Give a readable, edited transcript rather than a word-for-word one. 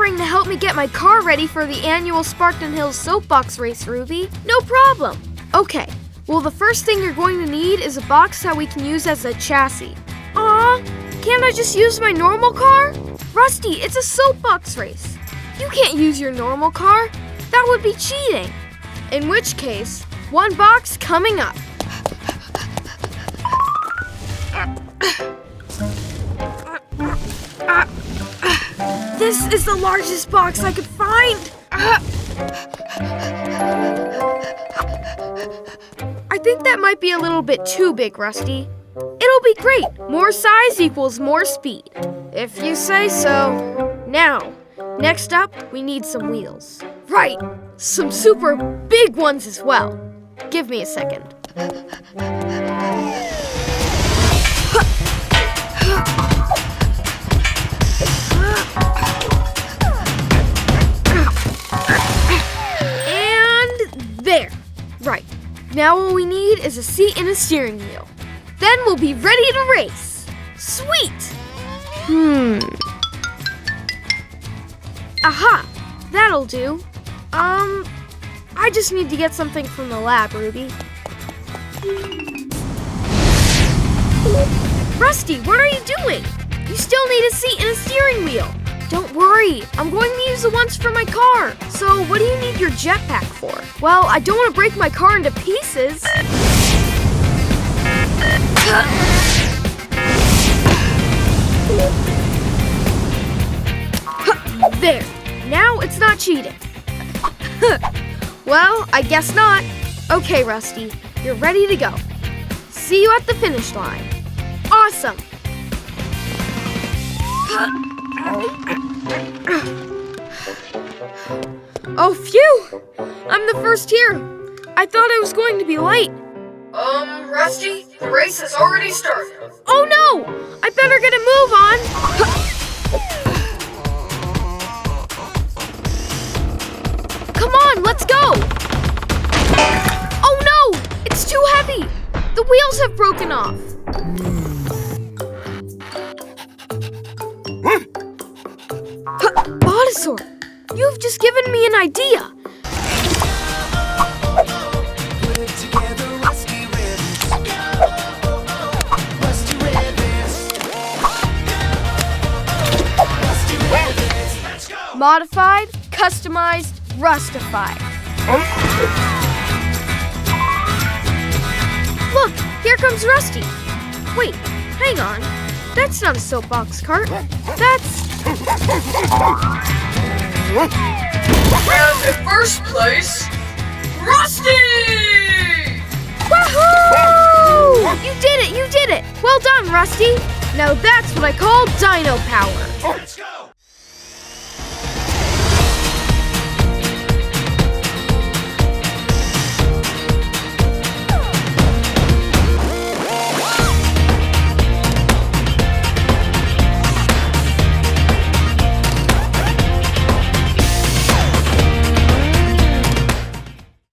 offering to help me get my car ready for the annual Sparkton Hills Soapbox race, Ruby. No problem. Okay, well the first thing you're going to need is a box that we can use as a chassis. Aw, can't I just use my normal car? Rusty, it's a soapbox race. You can't use your normal car. That would be cheating. In which case, one box coming up. This is the largest box I could find. I think that might be a little bit too big, Rusty. It'll be great. More size equals more speed. If you say so. Now, next up, we need some wheels. Right, some super big ones as well. Give me a second. There, right. Now all we need is a seat and a steering wheel. Then we'll be ready to race. Sweet! Aha, that'll do. I just need to get something from the lab, Ruby. Rusty, what are you doing? You still need a seat and a steering wheel. Don't worry, I'm going to use the ones for my car. So what do you need your jetpack for? Well, I don't want to break my car into pieces. There, now it's not cheating. Well, I guess not. Okay, Rusty, you're ready to go. See you at the finish line. Awesome. Oh, phew! I'm the first here. I thought I was going to be late. Rusty, the race has already started. Oh no! I better get a move on. Come on, let's go! Oh no! It's too heavy! The wheels have broken off. Botasaur, you've just given me an idea. Put it together, Rusty Rivets. Rusty Rivets. Rusty Rivets. Let's go. Modified, customized, Rustified. Look, here comes Rusty. Wait, hang on. That's not a soapbox cart. That's... And in first place, Rusty! Woohoo! You did it, you did it! Well done, Rusty. Now that's what I call dino power. Let's go.